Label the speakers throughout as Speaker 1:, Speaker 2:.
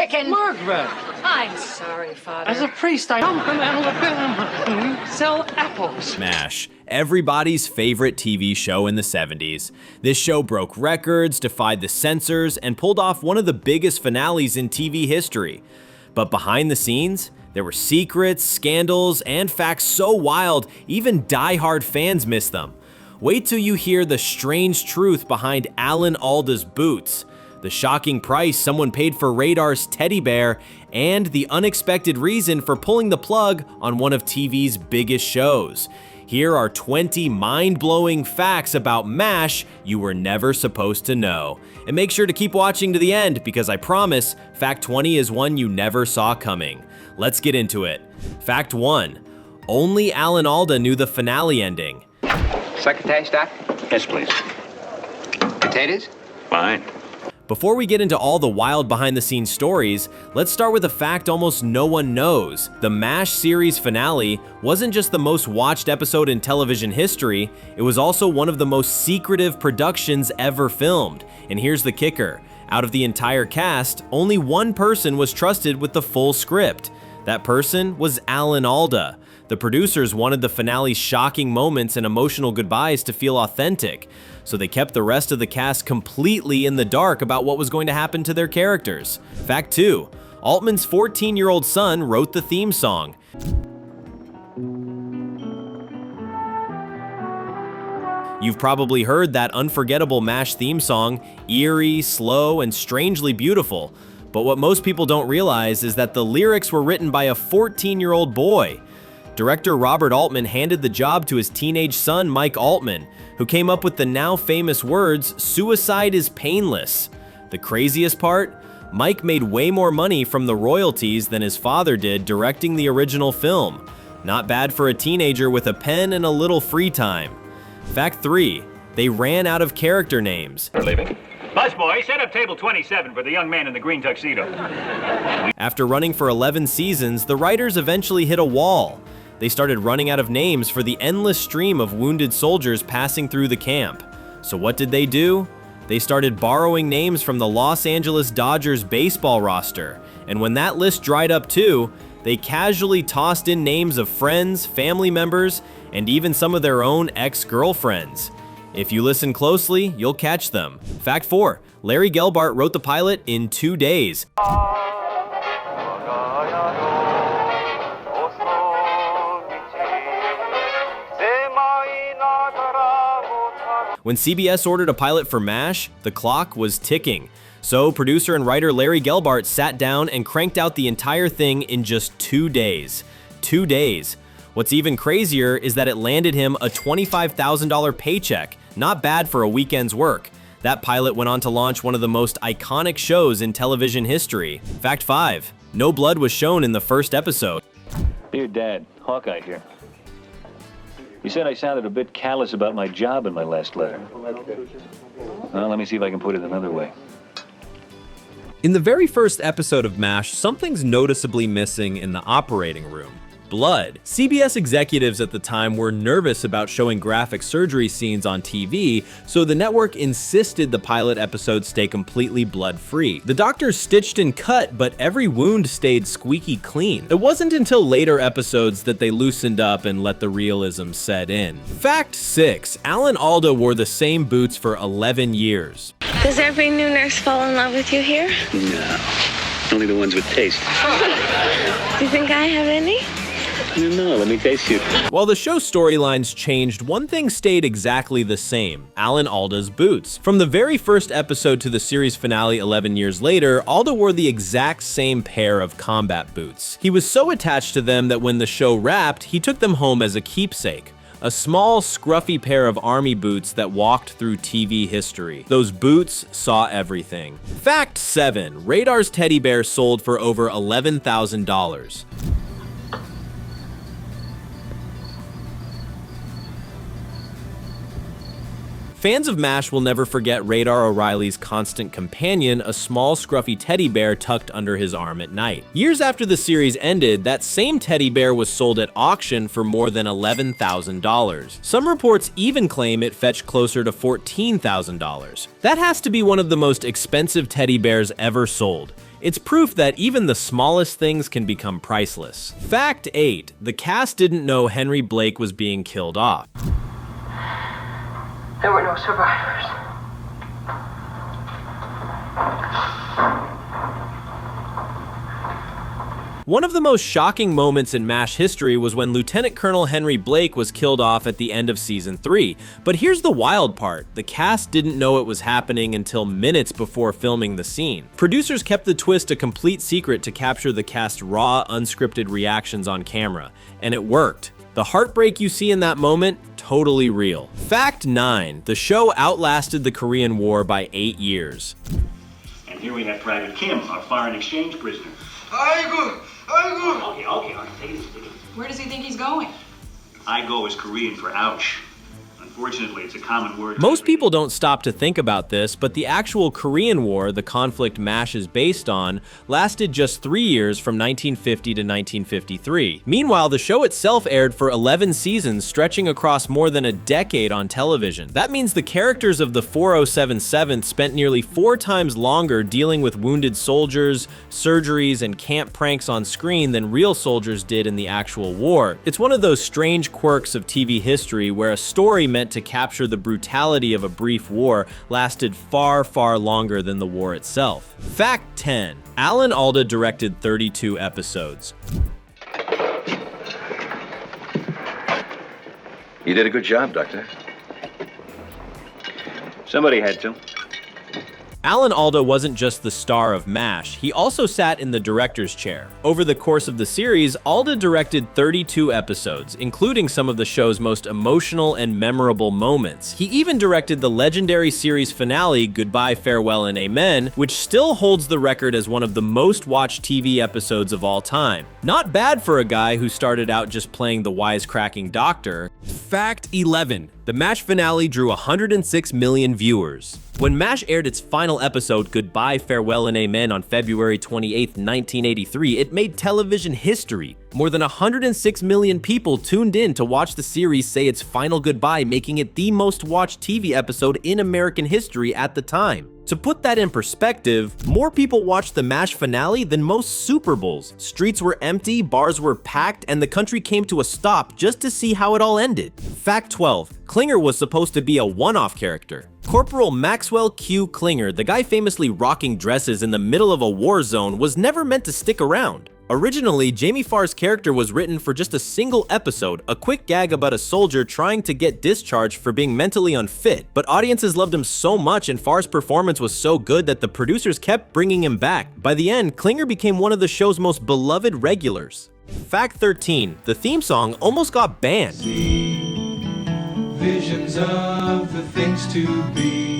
Speaker 1: chicken.
Speaker 2: Margaret!
Speaker 1: I'm sorry, Father.
Speaker 2: As a priest, I come from Alabama. We sell apples.
Speaker 3: MASH, everybody's favorite TV show in the 70s. This show broke records, defied the censors, and pulled off one of the biggest finales in TV history. But behind the scenes, there were secrets, scandals, and facts so wild, even die-hard fans missed them. Wait till you hear the strange truth behind Alan Alda's boots, the shocking price someone paid for Radar's teddy bear, and the unexpected reason for pulling the plug on one of TV's biggest shows. Here are 20 mind-blowing facts about MASH you were never supposed to know. And make sure to keep watching to the end, because I promise, fact 20 is one you never saw coming. Let's get into it. Fact 1. Only Alan Alda knew the finale ending.
Speaker 4: Succotash, Doc?
Speaker 5: Yes, please.
Speaker 4: Potatoes?
Speaker 5: Fine.
Speaker 3: Before we get into all the wild behind-the-scenes stories, let's start with a fact almost no one knows. The MASH series finale wasn't just the most watched episode in television history, it was also one of the most secretive productions ever filmed. And here's the kicker. Out of the entire cast, only one person was trusted with the full script. That person was Alan Alda. The producers wanted the finale's shocking moments and emotional goodbyes to feel authentic, so they kept the rest of the cast completely in the dark about what was going to happen to their characters. Fact 2. Altman's 14-year-old son wrote the theme song. You've probably heard that unforgettable MASH theme song, eerie, slow, and strangely beautiful. But what most people don't realize is that the lyrics were written by a 14-year-old boy. Director Robert Altman handed the job to his teenage son, Mike Altman, who came up with the now famous words, "Suicide is painless." The craziest part? Mike made way more money from the royalties than his father did directing the original film. Not bad for a teenager with a pen and a little free time. Fact 3. They ran out of character names.
Speaker 5: We're leaving. Busboy, set up table 27 for the young man in the green tuxedo.
Speaker 3: After running for 11 seasons, the writers eventually hit a wall. They started running out of names for the endless stream of wounded soldiers passing through the camp. So what did they do? They started borrowing names from the Los Angeles Dodgers baseball roster. And when that list dried up too, they casually tossed in names of friends, family members, and even some of their own ex-girlfriends. If you listen closely, you'll catch them. Fact 4. Larry Gelbart wrote the pilot in 2 days. When CBS ordered a pilot for MASH, the clock was ticking. So producer and writer Larry Gelbart sat down and cranked out the entire thing in just 2 days. 2 days. What's even crazier is that it landed him a $25,000 paycheck. Not bad for a weekend's work. That pilot went on to launch one of the most iconic shows in television history. Fact 5. No blood was shown in the first episode.
Speaker 6: Dear Dad, Hawkeye here. You said I sounded a bit callous about my job in my last letter. Well, let me see if I can put it another way.
Speaker 3: In the very first episode of MASH, something's noticeably missing in the operating room. Blood. CBS executives at the time were nervous about showing graphic surgery scenes on TV, so the network insisted the pilot episode stay completely blood-free. The doctors stitched and cut, but every wound stayed squeaky clean. It wasn't until later episodes that they loosened up and let the realism set in. Fact 6. Alan Alda wore the same boots for 11 years.
Speaker 7: Does every new nurse fall in love with you here?
Speaker 6: No, only the ones with taste.
Speaker 7: Do you think I have any?
Speaker 6: No, let me taste you.
Speaker 3: While the show storylines changed, one thing stayed exactly the same: Alan Alda's boots. From the very first episode to the series finale 11 years later, Alda wore the exact same pair of combat boots. He was so attached to them that when the show wrapped, he took them home as a keepsake. A small, scruffy pair of army boots that walked through TV history. Those boots saw everything. Fact 7. Radar's teddy bear sold for over $11,000. Fans of MASH will never forget Radar O'Reilly's constant companion, a small scruffy teddy bear tucked under his arm at night. Years after the series ended, that same teddy bear was sold at auction for more than $11,000. Some reports even claim it fetched closer to $14,000. That has to be one of the most expensive teddy bears ever sold. It's proof that even the smallest things can become priceless. Fact 8. The cast didn't know Henry Blake was being killed off.
Speaker 8: There were no survivors.
Speaker 3: One of the most shocking moments in MASH history was when Lieutenant Colonel Henry Blake was killed off at the end of Season 3. But here's the wild part. The cast didn't know it was happening until minutes before filming the scene. Producers kept the twist a complete secret to capture the cast's raw, unscripted reactions on camera. And it worked. The heartbreak you see in that moment, totally real. Fact 9. The show outlasted the Korean War by 8 years.
Speaker 5: And here we have Private Kim, our foreign exchange prisoner.
Speaker 9: 아이고.
Speaker 5: Okay. Take it.
Speaker 10: Where does he think he's going?
Speaker 5: I go is Korean for ouch. Unfortunately, it's a common word.
Speaker 3: Most people don't stop to think about this, but the actual Korean War, the conflict MASH is based on, lasted just 3 years from 1950 to 1953. Meanwhile, the show itself aired for 11 seasons, stretching across more than a decade on television. That means the characters of the 4077th spent nearly 4 times longer dealing with wounded soldiers, surgeries, and camp pranks on screen than real soldiers did in the actual war. It's one of those strange quirks of TV history where a story meant to capture the brutality of a brief war lasted far, far longer than the war itself. Fact 10. Alan Alda directed 32 episodes.
Speaker 11: You did a good job, Doctor.
Speaker 6: Somebody had to.
Speaker 3: Alan Alda wasn't just the star of MASH, he also sat in the director's chair. Over the course of the series, Alda directed 32 episodes, including some of the show's most emotional and memorable moments. He even directed the legendary series finale, Goodbye, Farewell, and Amen, which still holds the record as one of the most watched TV episodes of all time. Not bad for a guy who started out just playing the wisecracking doctor. Fact 11. The MASH finale drew 106 million viewers. When MASH aired its final episode, Goodbye, Farewell, and Amen, on February 28, 1983, it made television history. More than 106 million people tuned in to watch the series say its final goodbye, making it the most watched TV episode in American history at the time. To put that in perspective, more people watched the MASH finale than most Super Bowls. Streets were empty, bars were packed, and the country came to a stop just to see how it all ended. Fact 12. Klinger was supposed to be a one-off character. Corporal Maxwell Q. Klinger, the guy famously rocking dresses in the middle of a war zone, was never meant to stick around. Originally, Jamie Farr's character was written for just a single episode, a quick gag about a soldier trying to get discharged for being mentally unfit, but audiences loved him so much and Farr's performance was so good that the producers kept bringing him back. By the end, Klinger became one of the show's most beloved regulars. Fact 13. The theme song almost got banned.
Speaker 9: Visions of the things to be.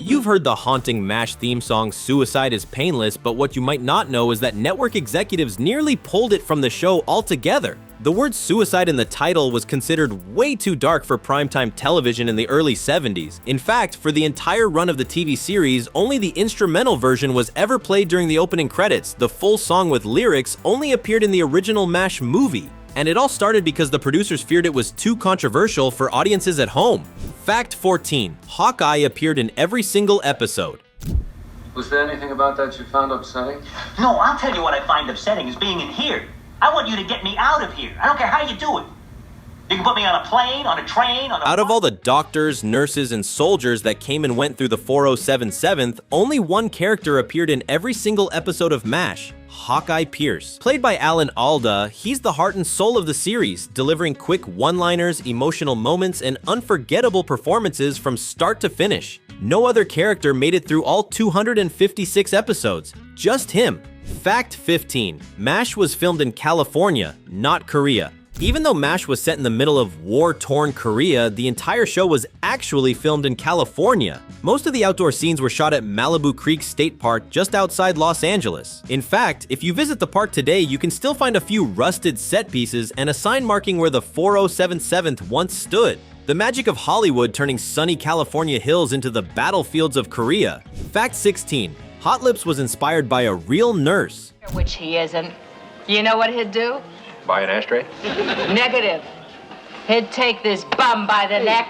Speaker 3: You've heard the haunting MASH theme song Suicide is Painless, but what you might not know is that network executives nearly pulled it from the show altogether. The word suicide in the title was considered way too dark for primetime television in the early 70s. In fact, for the entire run of the TV series, only the instrumental version was ever played during the opening credits. The full song with lyrics only appeared in the original MASH movie. And it all started because the producers feared it was too controversial for audiences at home. Fact 14. Hawkeye appeared in every single episode.
Speaker 9: Was there anything about that you found upsetting?
Speaker 12: No, I'll tell you what I find upsetting is being in here. I want you to get me out of here. I don't care how you do it. You can put me on a plane, on a train, on a...
Speaker 3: Out of all the doctors, nurses, and soldiers that came and went through the 4077th, only one character appeared in every single episode of MASH. Hawkeye Pierce. Played by Alan Alda, he's the heart and soul of the series, delivering quick one-liners, emotional moments, and unforgettable performances from start to finish. No other character made it through all 256 episodes, just him. Fact 15. MASH was filmed in California, not Korea. Even though MASH was set in the middle of war-torn Korea, the entire show was actually filmed in California. Most of the outdoor scenes were shot at Malibu Creek State Park just outside Los Angeles. In fact, if you visit the park today, you can still find a few rusted set pieces and a sign marking where the 4077th once stood. The magic of Hollywood turning sunny California hills into the battlefields of Korea. Fact 16. Hot Lips was inspired by a real nurse.
Speaker 1: Which he isn't. You know what he'd do?
Speaker 11: Buy an ashtray?
Speaker 1: Negative. He'd take this bum by the neck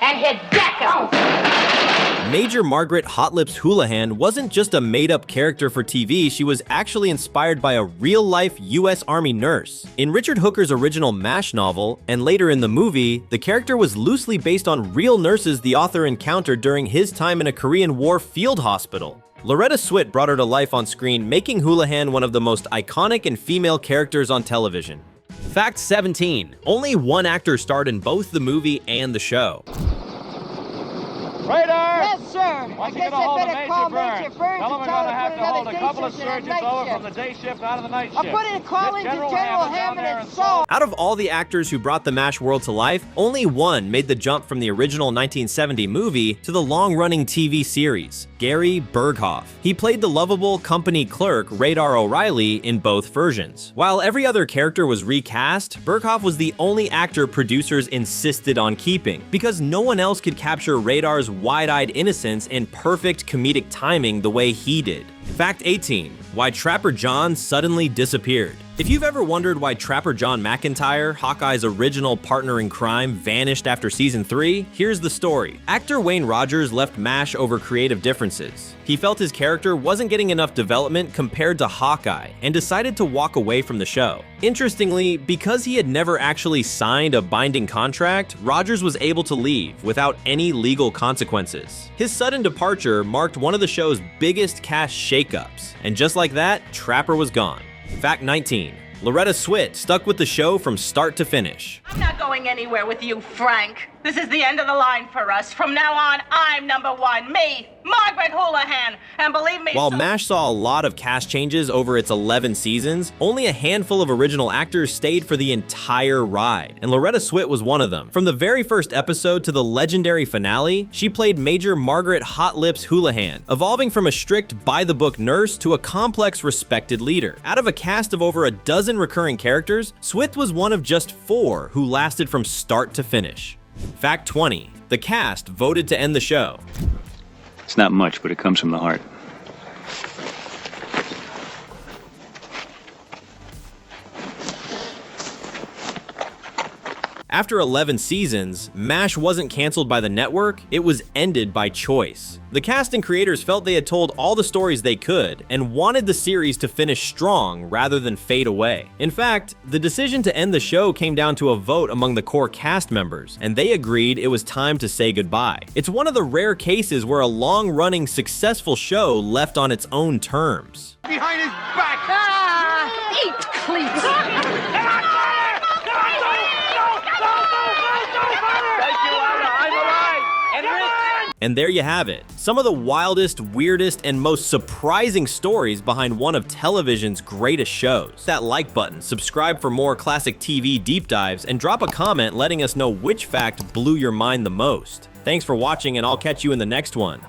Speaker 1: and he'd deck him.
Speaker 3: Major Margaret Hot Lips Houlihan wasn't just a made-up character for TV, she was actually inspired by a real-life US Army nurse. In Richard Hooker's original MASH novel, and later in the movie, the character was loosely based on real nurses the author encountered during his time in a Korean War field hospital. Loretta Swit brought her to life on screen, making Houlihan one of the most iconic and female characters on television. Fact 17. Only one actor starred in both the movie and the show.
Speaker 2: Radar!
Speaker 8: Yes, sir.
Speaker 2: Once
Speaker 8: I
Speaker 2: you
Speaker 8: guess
Speaker 2: get a hold
Speaker 8: I
Speaker 2: of
Speaker 8: better
Speaker 2: Major
Speaker 8: call
Speaker 2: Burns,
Speaker 8: Major Burns
Speaker 2: tell him
Speaker 8: and
Speaker 2: we're
Speaker 8: tell
Speaker 2: going to
Speaker 8: him
Speaker 2: have
Speaker 8: to
Speaker 2: to
Speaker 8: put
Speaker 2: hold a
Speaker 8: another
Speaker 2: couple
Speaker 8: day
Speaker 2: of
Speaker 8: shift and a
Speaker 2: surgeons
Speaker 8: night
Speaker 2: over
Speaker 8: shift.
Speaker 2: from the day shift out of the night shift.
Speaker 8: I'm putting a call
Speaker 2: Get
Speaker 8: into General
Speaker 2: Hammond down
Speaker 8: Hammond
Speaker 2: there
Speaker 8: and
Speaker 2: and
Speaker 8: Saul.
Speaker 3: Out of all the actors who brought the MASH world to life, only one made the jump from the original 1970 movie to the long-running TV series, Gary Berghoff. He played the lovable company clerk Radar O'Reilly in both versions. While every other character was recast, Berghoff was the only actor producers insisted on keeping, because no one else could capture Radar's wide-eyed innocence and perfect comedic timing the way he did. Fact 18. Why Trapper John suddenly disappeared. If you've ever wondered why Trapper John McIntyre, Hawkeye's original partner in crime, vanished after season 3, here's the story. Actor Wayne Rogers left MASH over creative differences. He felt his character wasn't getting enough development compared to Hawkeye, and decided to walk away from the show. Interestingly, because he had never actually signed a binding contract, Rogers was able to leave without any legal consequences. His sudden departure marked one of the show's biggest cast shakeups, and just like that, Trapper was gone. Fact 19. Loretta Swit stuck with the show from start to finish.
Speaker 1: I'm not going anywhere with you, Frank. This is the end of the line for us. From now on, I'm number one. Me, Margaret Houlihan. And believe me,
Speaker 3: While MASH saw a lot of cast changes over its 11 seasons, only a handful of original actors stayed for the entire ride, and Loretta Swit was one of them. From the very first episode to the legendary finale, she played Major Margaret Hot Lips Houlihan, evolving from a strict by-the-book nurse to a complex, respected leader. Out of a cast of over a dozen recurring characters, Swit was one of just 4 who lasted from start to finish. Fact 20. The cast voted to end the show.
Speaker 6: It's not much, but it comes from the heart.
Speaker 3: After 11 seasons, MASH wasn't canceled by the network, it was ended by choice. The cast and creators felt they had told all the stories they could, and wanted the series to finish strong rather than fade away. In fact, the decision to end the show came down to a vote among the core cast members, and they agreed it was time to say goodbye. It's one of the rare cases where a long-running, successful show left on its own terms.
Speaker 2: Behind his back!
Speaker 1: eat cleats.
Speaker 3: And there you have it. Some of the wildest, weirdest, and most surprising stories behind one of television's greatest shows. That like button, subscribe for more classic TV deep dives, and drop a comment letting us know which fact blew your mind the most. Thanks for watching, and I'll catch you in the next one.